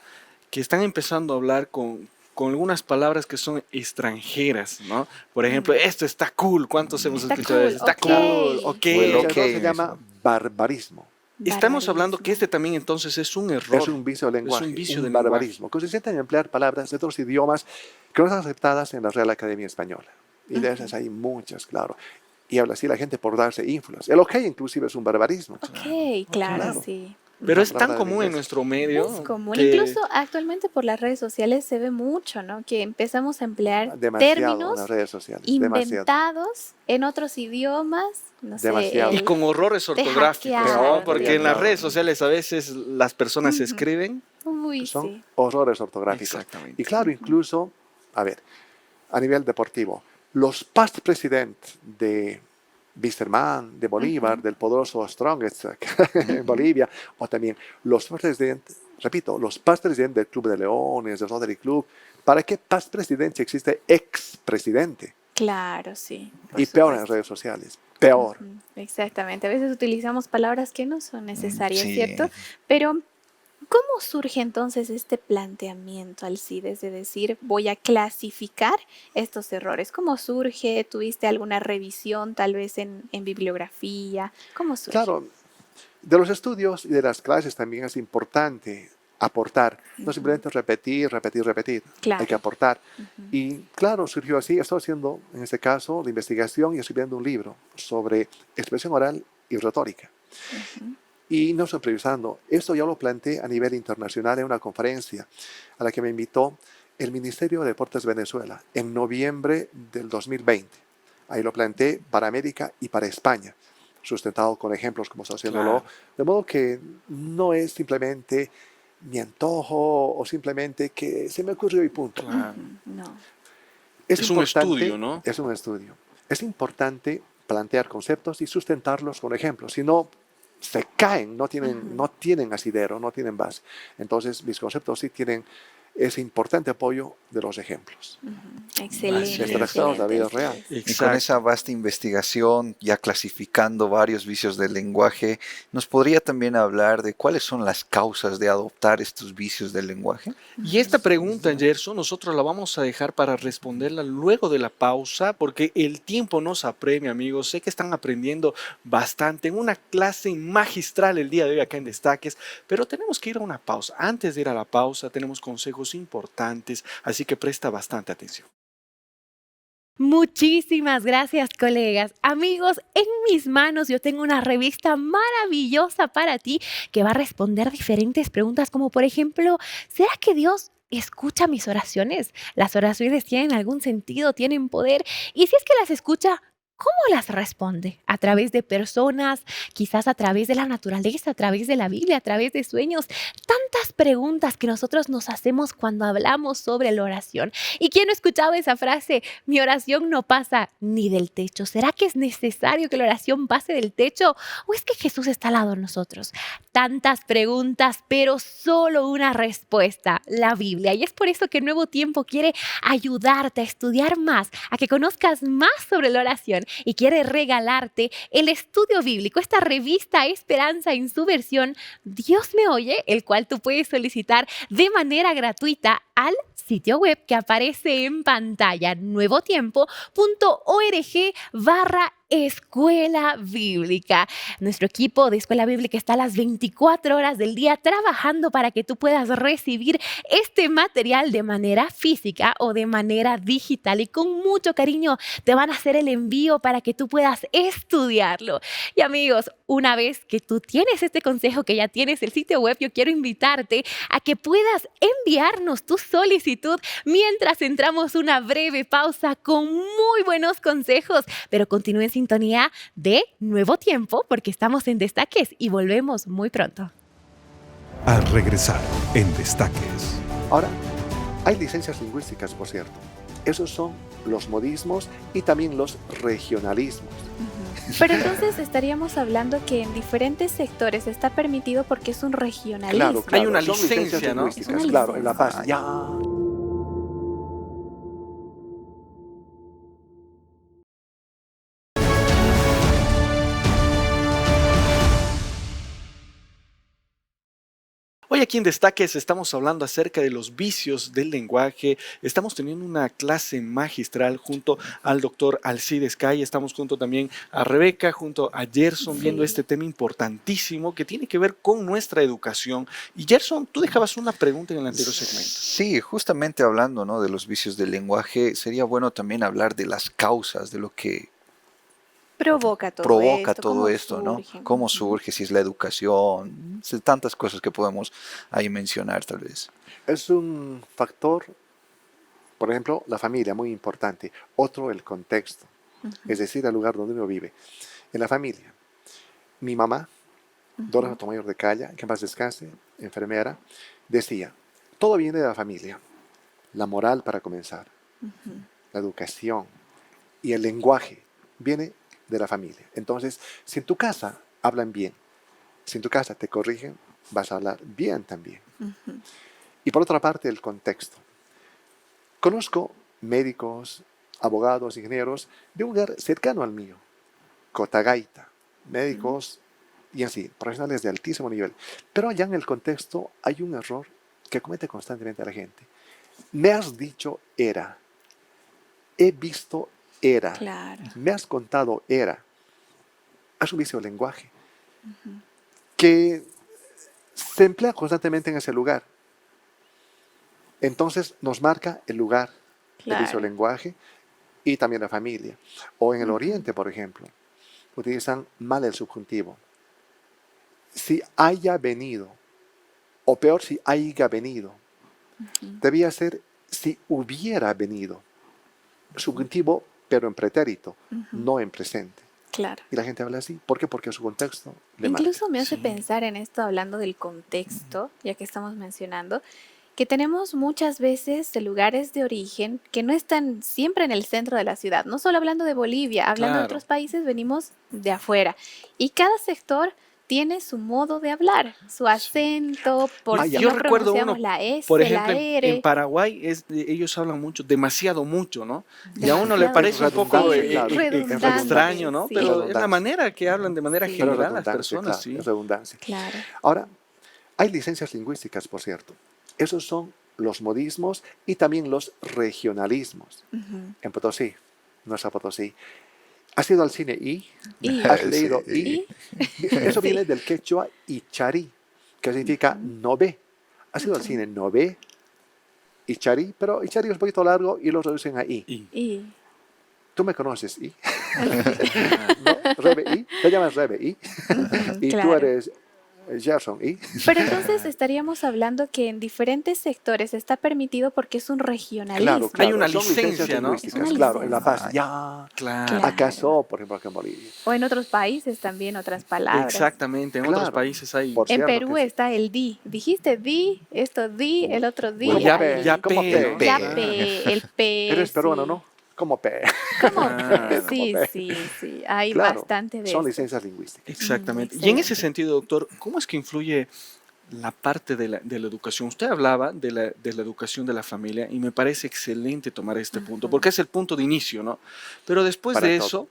Que están empezando a hablar con algunas palabras que son extranjeras, ¿no? Por ejemplo, esto está cool. ¿Cuántos hemos Está escuchado cool, eso? Está ok. cool, ok. O el El ok error se en llama eso. barbarismo. Estamos hablando que Barbarismo. este también entonces es un error. Es un vicio del lenguaje, Es un vicio un del barbarismo. Consiste en emplear palabras de otros idiomas que no están aceptadas en la Real Academia Española. Y de esas hay muchas, claro. Y habla así la gente por darse ínfulas. El ok inclusive es un barbarismo. Ok, claro, Claro. sí. Pero Una es tan palabra común en inglés. nuestro medio. Es común. que- Incluso actualmente por las redes sociales se ve mucho, ¿no? Que empezamos a emplear Demasiado en términos las redes sociales. Demasiado. inventados en otros idiomas. No sé, Demasiado. Y con horrores ortográficos, hackear, ¿no? Porque de en las hackear. redes sociales a veces las personas Ujú. escriben. Uy, Son sí. horrores ortográficos. Exactamente. Y claro, incluso, a ver, a nivel deportivo, los past presidentes de Wisterman, de Bolívar, del poderoso Strongest en Bolivia, o también los presidentes, repito, los past presidentes del Club de Leones, del Rotary Club. ¿Para qué past presidente si existe ex presidente? Claro, sí. por Y peor en supuesto. las redes sociales. Peor. Ujú, exactamente. A veces utilizamos palabras que no son necesarias, Sí. ¿cierto? Pero, ¿cómo surge entonces este planteamiento, Alcides, de decir, voy a clasificar estos errores? ¿Cómo surge? ¿Tuviste alguna revisión tal vez en bibliografía? ¿Cómo surge? Claro, de los estudios y de las clases también es importante aportar, no Ujú. simplemente repetir, repetir, repetir. Claro. Hay que aportar. Ujú. Y claro, surgió así. Estoy haciendo, en este caso, la investigación y escribiendo un libro sobre expresión oral y retórica. Ujú. Y no estoy improvisando. Esto ya lo planteé a nivel internacional en una conferencia a la que me invitó el Ministerio de Deportes de Venezuela en noviembre del 2020. Ahí lo planteé para América y para España, sustentado con ejemplos como está haciéndolo. Claro. De modo que no es simplemente mi antojo o simplemente que se me ocurrió y punto. Claro. No. Es un estudio, ¿no? Es un estudio. Es importante plantear conceptos y sustentarlos con ejemplos. Si no, se caen, no tienen asidero, no tienen base. Entonces, mis conceptos sí tienen ese importante apoyo de los ejemplos. Excelente. Extractados de la vida excelente. real. Y con Exacto. esa vasta investigación, ya clasificando varios vicios del lenguaje, ¿nos podría también hablar de cuáles son las causas de adoptar estos vicios del lenguaje? Y esta pregunta, Gerson, nosotros la vamos a dejar para responderla luego de la pausa, porque el tiempo nos apremia, amigos. Sé que están aprendiendo bastante en una clase magistral el día de hoy acá en Destaques, pero tenemos que ir a una pausa. Antes de ir a la pausa, tenemos consejos importantes, así que presta bastante atención. Muchísimas gracias, colegas. Amigos, en mis manos yo tengo una revista maravillosa para ti que va a responder diferentes preguntas como por ejemplo, ¿será que Dios escucha mis oraciones? ¿Las oraciones tienen algún sentido, tienen poder? Y si es que las escucha, ¿cómo las responde? ¿A través de personas? Quizás a través de la naturaleza, a través de la Biblia, a través de sueños. Tantas preguntas que nosotros nos hacemos cuando hablamos sobre la oración. ¿Y quién no ha escuchado esa frase? Mi oración no pasa ni del techo. ¿Será que es necesario que la oración pase del techo? ¿O es que Jesús está al lado de nosotros? Tantas preguntas, pero solo una respuesta, la Biblia. Y es por eso que Nuevo Tiempo quiere ayudarte a estudiar más, a que conozcas más sobre la oración y quiere regalarte el estudio bíblico, esta revista Esperanza en su versión Dios me oye, el cual tú puedes solicitar de manera gratuita al sitio web que aparece en pantalla, nuevotiempo.org/escuela bíblica. Nuestro equipo de escuela bíblica está a las 24 horas del día trabajando para que tú puedas recibir este material de manera física o de manera digital y con mucho cariño te van a hacer el envío para que tú puedas estudiarlo. Y amigos, una vez que tú tienes este consejo, que ya tienes el sitio web, yo quiero invitarte a que puedas enviarnos tu solicitud mientras entramos una breve pausa con muy buenos consejos, pero continúe en sintonía de Nuevo Tiempo porque estamos en Destaques y volvemos muy pronto. Al regresar en Destaques. Ahora, Hay licencias lingüísticas, por cierto. Esos son los modismos y también los regionalismos. Pero entonces estaríamos hablando que en diferentes sectores está permitido porque es un regionalismo. Claro, Hay una son licencias licencia, ¿no? lingüísticas, Es una claro, en La Paz. licencia. Ya. Hoy aquí en Destaques estamos hablando acerca de los vicios del lenguaje. Estamos teniendo una clase magistral junto al doctor Alcides Calle. Estamos junto también a Rebeca, junto a Gerson, viendo este tema importantísimo que tiene que ver con nuestra educación. Y Gerson, tú dejabas una pregunta en el anterior segmento. Sí, justamente hablando, ¿no?, de los vicios del lenguaje, sería bueno también hablar de las causas, de lo que Provoca todo provoca esto, todo cómo esto, ¿no? surgen. Cómo surge, si es la educación, tantas cosas que podemos ahí mencionar tal vez. Es un factor, por ejemplo, la familia, muy importante. Otro, el contexto, es decir, el lugar donde uno vive. En la familia, mi mamá, Dora Sotomayor de Calla, que en paz descanse, enfermera, decía, todo viene de la familia. La moral para comenzar, la educación y el lenguaje viene de la familia. Entonces, si en tu casa hablan bien, si en tu casa te corrigen, vas a hablar bien también. Y por otra parte, el contexto. Conozco médicos, abogados, ingenieros de un lugar cercano al mío, Cotagaita, médicos y así, profesionales de altísimo nivel. Pero allá en el contexto hay un error que comete constantemente la gente. Me has dicho era, he visto era, Claro. me has contado era. Es un vicio del lenguaje que se emplea constantemente en ese lugar. Entonces nos marca el lugar, el vicio del lenguaje y también la familia. O en el Oriente, por ejemplo, utilizan mal el subjuntivo. Si haya venido, o peor, si haya venido, debía ser si hubiera venido. Subjuntivo, pero en pretérito, no en presente. Claro. Y la gente habla así. ¿Por qué? Porque su contexto le marca. Incluso me hace pensar en esto, hablando del contexto, ya que estamos mencionando, que tenemos muchas veces de lugares de origen que no están siempre en el centro de la ciudad. No solo hablando de Bolivia, hablando de Claro. otros países, venimos de afuera. Y cada sector tiene su modo de hablar, su acento, por si Yo no recuerdo pronunciamos uno, la S, por la ejemplo, en R. Paraguay ellos hablan mucho, demasiado mucho, ¿no? Y a uno le Demasiado parece un poco redundante, claro. redundante, extraño, ¿no? sí. Pero es la Redundancia. manera que hablan de manera Sí. Pero general las redundancia, personas, claro, sí. es redundancia. Claro. Ahora, hay licencias lingüísticas, por cierto. Esos son los modismos y también los regionalismos. En Potosí, nuestra Potosí. ¿Has ido al cine y? Y, ¿Has leído Sí. y? Eso viene del quechua ichari, que significa no ve. ¿Has ido al cine? No ve. Ichari, pero ichari es un poquito largo y lo reducen a i. y. Tú me conoces, I. ¿No? Rebe I. Te llamas Rebe I. Y tú Claro. eres Gerson I. Pero entonces estaríamos hablando que en diferentes sectores está permitido porque es un regionalismo. Claro, claro. Hay una son licencia, licencias ¿no? lingüísticas, Es una claro. En La Paz, licencia. ya. Claro. Claro. ¿Acaso, por ejemplo, aquí en Bolivia? O en otros países también otras palabras. Exactamente, en otros Claro. países hay... Por En cierto Perú que sí. está el di. Dijiste di, esto di, el otro di. Como ya, pe, ya como pe, pe. ¿no? Yape, el pe. Eres peruano, sí. ¿no? Como pe. ¿Cómo? Ah. Sí, Como pe. sí. Hay Claro, bastante de son eso. licencias lingüísticas. Exactamente. Y en Excelente. ese sentido, doctor, ¿cómo es que influye la parte de la educación? Usted hablaba de la educación de la familia y me parece excelente tomar este punto, porque es el punto de inicio, ¿no? Pero después Para de todo. eso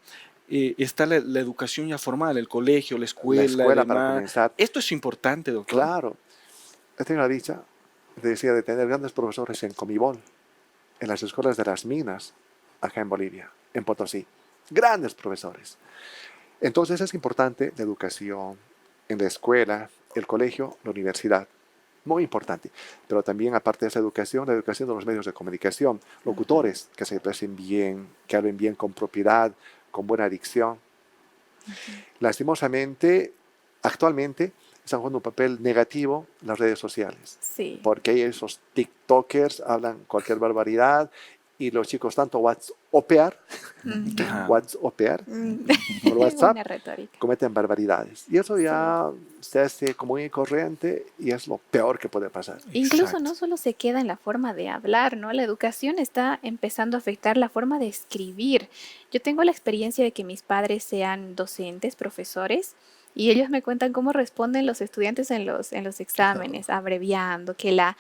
está la educación ya formal, el colegio, la escuela, La escuela para demás. comenzar. Esto es importante, doctor. Claro. He tenido la dicha, te decía, de tener grandes profesores en Comibol, en las escuelas de las minas, acá en Bolivia, en Potosí. Grandes profesores. Entonces es importante la educación en la escuela, el colegio, la universidad. Muy importante. Pero también, aparte de esa educación, la educación de los medios de comunicación. Locutores que se expresen bien, que hablen bien con propiedad, con buena dicción. Lastimosamente, actualmente están jugando un papel negativo las redes sociales. Sí. Porque esos TikTokers hablan cualquier barbaridad y los chicos tanto WhatsAppear, Ajá. WhatsAppear Mm. por WhatsApp, Buena retórica. cometen barbaridades. Y eso ya se hace común y corriente y es lo peor que puede pasar. Incluso Exacto. no solo se queda en la forma de hablar, ¿no? La educación está empezando a afectar la forma de escribir. Yo tengo la experiencia de que mis padres sean docentes, profesores, y ellos me cuentan cómo responden los estudiantes en los exámenes, abreviando, que la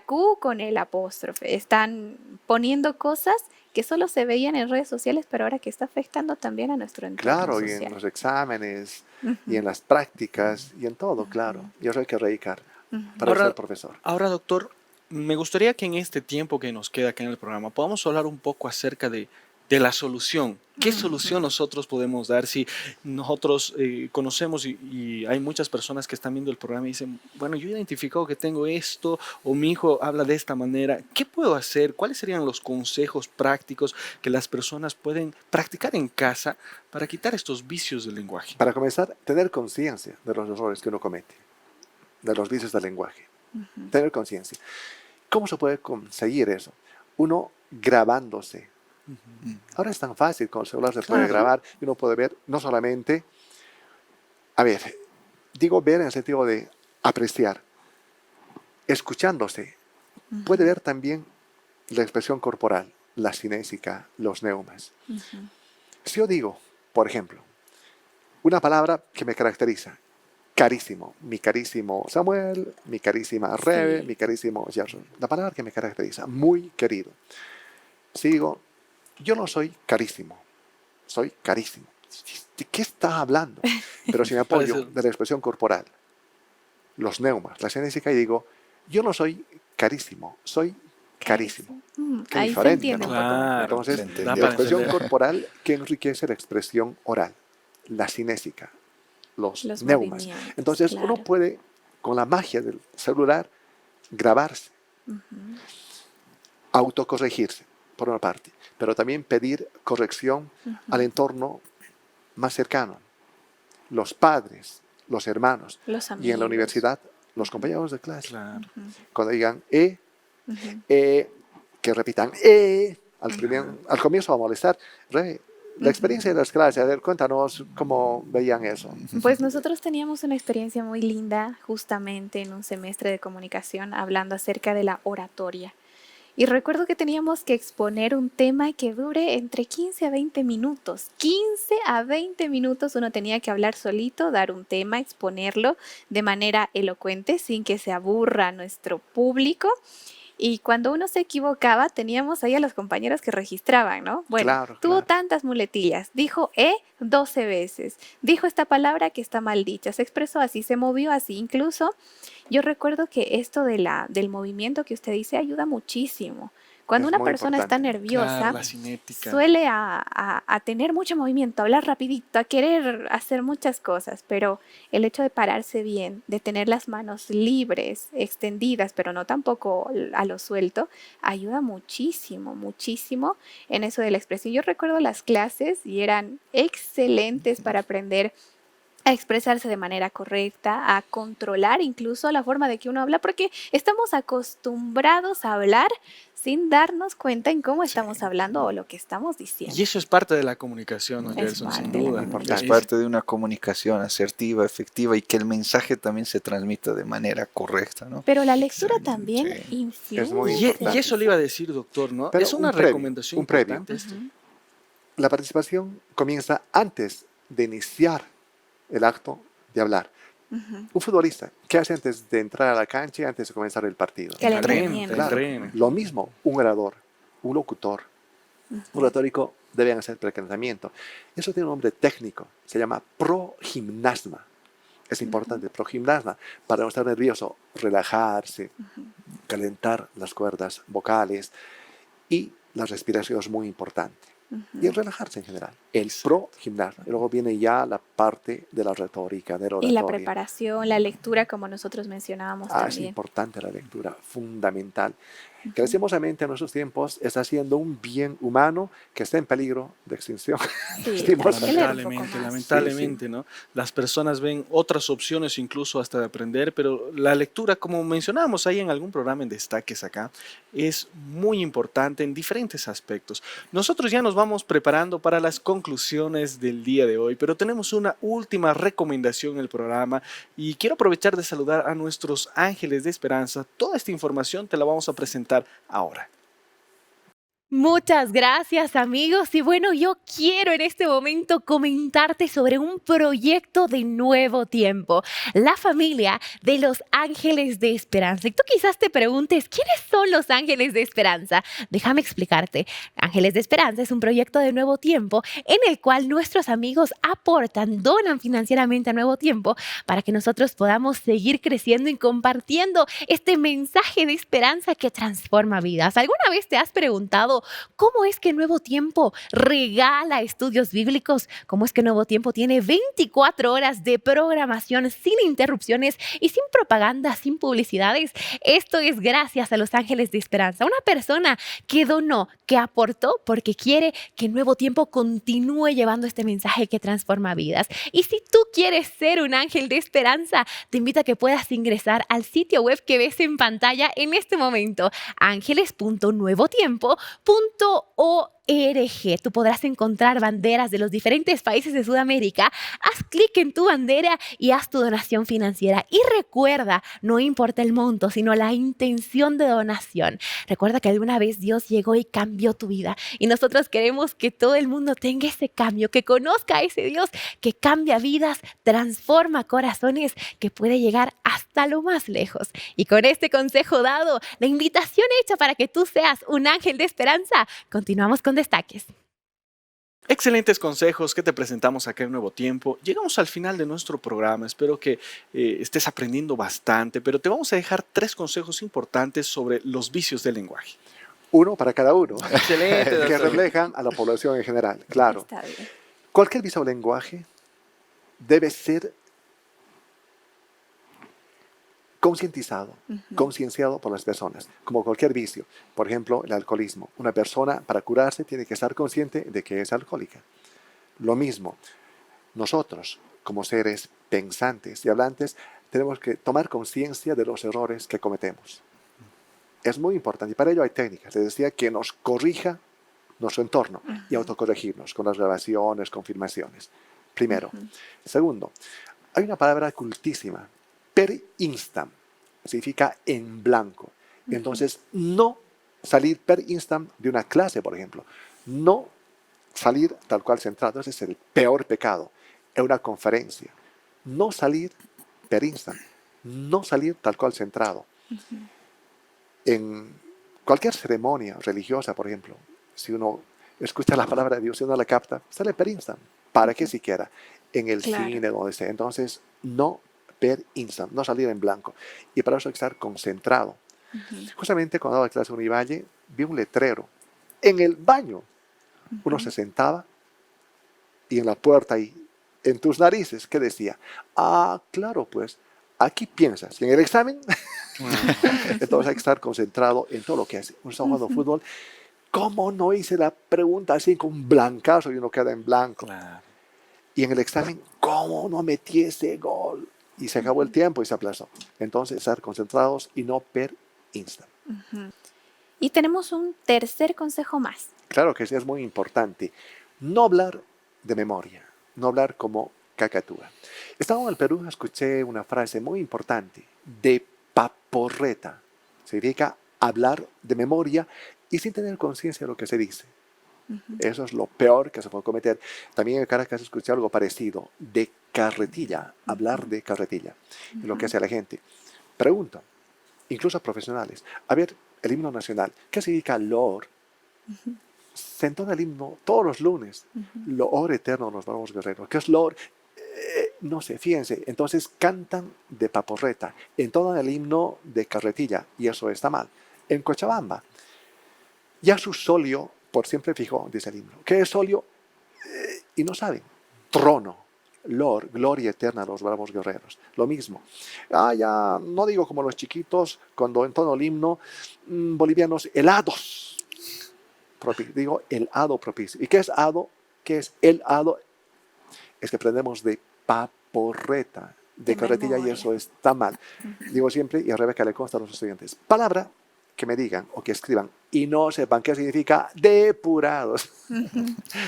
Q con el apóstrofe. Están poniendo cosas que solo se veían en redes sociales, pero ahora que está afectando también a nuestro entorno Claro, y en social. los exámenes, y Ujú, en las prácticas, y en todo, claro. Y eso hay que erradicar ujú. para Ahora, ser profesor. ahora, doctor, me gustaría que en este tiempo que nos queda acá en el programa podamos hablar un poco acerca de la solución. ¿Qué solución nosotros podemos dar si nosotros conocemos y hay muchas personas que están viendo el programa y dicen, bueno, yo he identificado que tengo esto o mi hijo habla de esta manera? ¿Qué puedo hacer? ¿Cuáles serían los consejos prácticos que las personas pueden practicar en casa para quitar estos vicios del lenguaje? Para comenzar, tener conciencia de los errores que uno comete, de los vicios del lenguaje. Ujú. Tener conciencia. ¿Cómo se puede conseguir eso? Uno grabándose. Ahora es tan fácil, con el celular se puede Claro. grabar y uno puede ver no solamente, a ver, digo ver en el sentido de apreciar, escuchándose. Puede ver también la expresión corporal, la cinésica, los neumas. Ujú. Si yo digo, por ejemplo, una palabra que me caracteriza, carísimo, mi carísimo Samuel, mi carísima Rebe, Sí. mi carísimo Gerson, la palabra que me caracteriza, muy querido. Si digo, yo no soy carísimo, soy carísimo. ¿De qué estás hablando? Pero si me apoyo Parece- de la expresión corporal, los neumas, la cinésica, y digo, yo no soy carísimo, soy carísimo. Qué Ahí se diferente, entiende ¿no? un poco mejor. Claro, Entonces, se da entendió. la para expresión entender. corporal que enriquece la expresión oral, la cinésica, los Los neumas. movimientos, Entonces, uno claro. puede, con la magia del celular, grabarse, Ujú. autocorregirse, por una parte, pero también pedir corrección al entorno más cercano, los padres, los hermanos, Los y en amigos. la universidad, los compañeros de clase. Claro. Cuando digan Ujú. que repitan al comienzo va a molestar. La experiencia de las clases, a ver, cuéntanos cómo veían eso. Pues nosotros teníamos una experiencia muy linda justamente en un semestre de comunicación hablando acerca de la oratoria. Y recuerdo que teníamos que exponer un tema que dure entre 15 a 20 minutos. 15 a 20 minutos uno tenía que hablar solito, dar un tema, exponerlo de manera elocuente sin que se aburra nuestro público. Y cuando uno se equivocaba, teníamos ahí a los compañeros que registraban, ¿no? Bueno, Claro, tuvo claro. tantas muletillas, dijo 12 veces, dijo esta palabra que está mal dicha, se expresó así, se movió así. Incluso yo recuerdo que esto del movimiento que usted dice ayuda muchísimo. Cuando Es una muy persona está importante. nerviosa, Claro, la cinética. suele a tener mucho movimiento, a hablar rapidito, a querer hacer muchas cosas, pero el hecho de pararse bien, de tener las manos libres, extendidas, pero no tampoco a lo suelto, ayuda muchísimo, muchísimo en eso de la expresión. Yo recuerdo las clases y eran excelentes para aprender a expresarse de manera correcta, a controlar incluso la forma de que uno habla, porque estamos acostumbrados a hablar sin darnos cuenta en cómo estamos hablando o lo que estamos Y diciendo. eso es parte de la comunicación, ¿no, Es Gerson? Sin parte de la duda. comunicación. Es parte de una comunicación asertiva, efectiva y que el mensaje también se transmita de manera correcta, ¿no? Pero la lectura también Sí. influye. Es muy Y importante. eso le iba a decir, doctor, ¿no? Pero Es una un previo, recomendación un previo. importante esto. Ujú. La participación comienza antes de iniciar el acto de hablar. Ujú. Un futbolista, ¿qué hace antes de entrar a la cancha y antes de comenzar el partido? Calentamiento. Claro. Entrena. Lo mismo, un orador, un locutor, un retórico deben hacer precalentamiento. Eso tiene un nombre técnico, se llama progimnasma. Es importante, progimnasma, para no estar nervioso, relajarse, calentar las cuerdas vocales, y la respiración es muy importante. Y el relajarse en general, el progimnasma. Y luego viene ya la parte de la retórica, de la Y la oratoria. preparación, la lectura, como nosotros mencionábamos Es también. importante la lectura, fundamental. que lastimosamente en nuestros tiempos está haciendo un bien humano que está en peligro de extinción. Sí, Lastimosamente. hay que leer un poco más. Lamentablemente, Sí, ¿no? Las personas ven otras opciones incluso hasta de aprender, pero la lectura, como mencionábamos ahí en algún programa en Destaques acá, es muy importante en diferentes aspectos. Nosotros ya nos vamos preparando para las conclusiones del día de hoy, pero tenemos una última recomendación en el programa y quiero aprovechar de saludar a nuestros ángeles de esperanza. Toda esta información te la vamos a presentar ahora. Muchas gracias, amigos. Y bueno, yo quiero en este momento comentarte sobre un proyecto de Nuevo Tiempo, la familia de los Ángeles de Esperanza. Y tú quizás te preguntes, ¿quiénes son los Ángeles de Esperanza? Déjame explicarte. Ángeles de Esperanza es un proyecto de Nuevo Tiempo en el cual nuestros amigos aportan, donan financieramente a Nuevo Tiempo para que nosotros podamos seguir creciendo y compartiendo este mensaje de esperanza que transforma vidas. ¿Alguna vez te has preguntado cómo es que Nuevo Tiempo regala estudios bíblicos? ¿Cómo es que Nuevo Tiempo tiene 24 horas de programación sin interrupciones y sin propaganda, sin publicidades? Esto es gracias a los Ángeles de Esperanza, una persona que donó, que aportó porque quiere que Nuevo Tiempo continúe llevando este mensaje que transforma vidas. Y si tú quieres ser un ángel de esperanza, te invito a que puedas ingresar al sitio web que ves en pantalla en este momento, ángeles.nuevotiempo.org. Tú podrás encontrar banderas de los diferentes países de Sudamérica. Haz clic en tu bandera y haz tu donación financiera. Y recuerda, no importa el monto, sino la intención de donación. Recuerda que alguna vez Dios llegó y cambió tu vida. Y nosotros queremos que todo el mundo tenga ese cambio, que conozca a ese Dios que cambia vidas, transforma corazones, que puede llegar hasta lo más lejos. Y con este consejo dado, la invitación hecha para que tú seas un ángel de esperanza, continuamos con Destaques. Excelentes consejos que te presentamos acá en Nuevo Tiempo. Llegamos al final de nuestro programa. Espero que estés aprendiendo bastante, pero te vamos a dejar 3 consejos importantes sobre los vicios del lenguaje. Uno para cada uno, Excelente, que doctor. reflejan a la población en general. Claro, Está bien. cualquier vicio del lenguaje debe ser concientizado, concienciado por las personas, como cualquier vicio. Por ejemplo, el alcoholismo. Una persona para curarse tiene que estar consciente de que es alcohólica. Lo mismo, nosotros, como seres pensantes y hablantes, tenemos que tomar conciencia de los errores que cometemos. Es muy importante y para ello hay técnicas. Les decía que nos corrija nuestro entorno y autocorregirnos con las grabaciones, confirmaciones. Primero. Segundo, hay una palabra cultísima, per instam, significa en blanco. Entonces, no salir per instam de una clase, por ejemplo. No salir tal cual centrado, ese es el peor pecado. En una conferencia, no salir per instam, no salir tal cual centrado. En cualquier ceremonia religiosa, por ejemplo, si uno escucha la palabra de Dios y uno la capta, sale per instam. ¿Para qué siquiera? En el Claro. cine, donde esté. Entonces, no per instant, no salir en blanco. Y para eso hay que estar concentrado. Justamente cuando daba clase en Univalle, vi un letrero en el baño. Uno se sentaba y en la puerta ahí, en tus narices, ¿qué decía? Ah, claro, pues, aquí piensas. Y en el examen, entonces hay que estar concentrado en todo lo que hace. Uno está jugando fútbol. ¿Cómo no hice la pregunta así con un blancazo y uno queda en blanco? Claro. Y en el examen, ¿cómo no metí ese gol? Y se acabó el tiempo y se aplazó. Entonces, estar concentrados y no per instant. Y tenemos un tercer consejo más. Claro que sí, es muy importante. No hablar de memoria, no hablar como cacatúa. Estaba en el Perú, escuché una frase muy importante, de paporreta. Significa hablar de memoria y sin tener conciencia de lo que se dice. Eso es lo peor que se puede cometer. También en Caracas escuché algo parecido, de carretilla, hablar de carretilla, de lo que hace la gente. Pregunta, incluso a profesionales, a ver, el himno nacional, ¿qué significa loor? Se entona el himno todos los lunes, loor eterno los bravos guerreros. ¿Qué es loor? No sé, fíjense, entonces cantan de paporreta, entonan el himno de carretilla, y eso está mal. En Cochabamba, ya su solio por siempre fijo, dice el himno. ¿Qué es solio? Y no saben. Trono. Lor, gloria eterna a los bravos guerreros. Lo mismo. Ya no digo como los chiquitos cuando entono el himno bolivianos, helados. Digo el hado propicio. ¿Y qué es hado? ¿Qué es el hado? Es que aprendemos de paporreta, de carretilla, y eso está mal. Digo siempre, y a Rebeca le consta a los estudiantes, palabra que me digan o que escriban y no sepan qué significa depurados.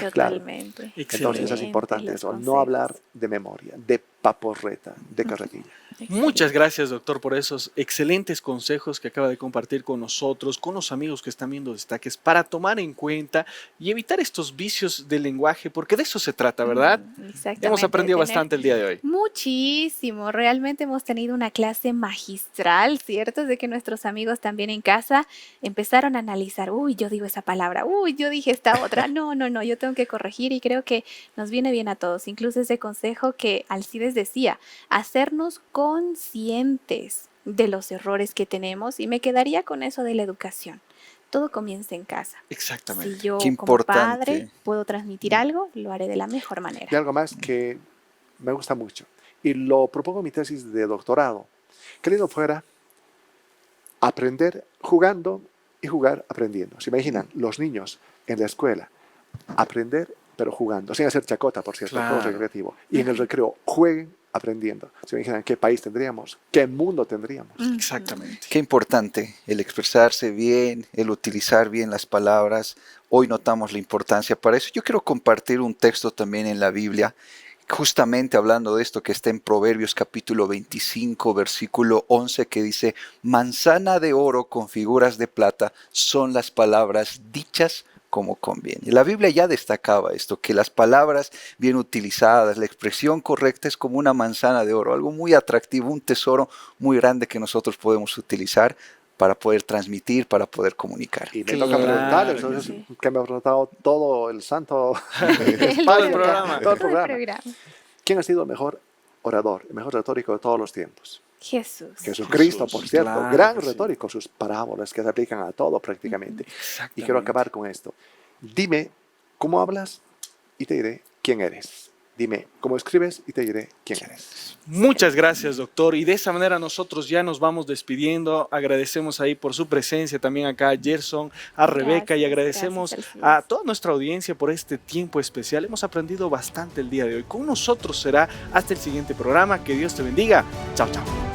Totalmente. Entonces es importante eso, no hablar de memoria, de paporreta, de carretilla. Muchas gracias, doctor, por esos excelentes consejos que acaba de compartir con nosotros, con los amigos que están viendo Destaques, para tomar en cuenta y evitar estos vicios del lenguaje, porque de eso se trata, ¿verdad? Exactamente. Hemos aprendido bastante el día de hoy. Muchísimo, realmente hemos tenido una clase magistral, ¿cierto? De que nuestros amigos también en casa empezaron a analizar, uy, yo digo esa palabra, uy, yo dije esta otra, no, yo tengo que corregir, y creo que nos viene bien a todos, incluso ese consejo que Alcides decía, hacernos conscientes de los errores que tenemos, y me quedaría con eso de la educación. Todo comienza en casa. Exactamente. Si yo Qué como importante. padre puedo transmitir algo, lo haré de la mejor manera. Y algo más que me gusta mucho, y lo propongo en mi tesis de doctorado. Qué lindo fuera aprender jugando y jugar aprendiendo. ¿Se imaginan? Los niños en la escuela, aprender pero jugando, sin hacer chacota, por cierto, Claro. todo recreativo. Y en el recreo jueguen aprendiendo. ¿Se imaginan qué país tendríamos? ¿Qué mundo tendríamos? Exactamente. Qué importante el expresarse bien, el utilizar bien las palabras. Hoy notamos la importancia para eso. Yo quiero compartir un texto también en la Biblia, justamente hablando de esto, que está en Proverbios capítulo 25, versículo 11, que dice, manzana de oro con figuras de plata son las palabras dichas como conviene. La Biblia ya destacaba esto, que las palabras bien utilizadas, la expresión correcta es como una manzana de oro, algo muy atractivo, un tesoro muy grande que nosotros podemos utilizar para poder transmitir, para poder comunicar. Y me toca preguntarles, entonces, que me ha preguntado todo el santo Todo el programa. todo el programa. ¿Quién ha sido el mejor orador, el mejor retórico de todos los tiempos? Jesús. Jesucristo, Jesús, por cierto, claro gran que sí. retórico, sus parábolas que se aplican a todo prácticamente. Y quiero Exactamente. acabar con esto. Dime cómo hablas y te diré quién eres. Dime cómo escribes y te diré quién eres. Muchas gracias, doctor. Y de esa manera nosotros ya nos vamos despidiendo. Agradecemos ahí por su presencia también acá a Gerson, a Rebeca, y Gracias, agradecemos gracias, Alcides. a toda nuestra audiencia por este tiempo especial. Hemos aprendido bastante el día de hoy. Con nosotros será hasta el siguiente programa. Que Dios te bendiga. Chao, chao.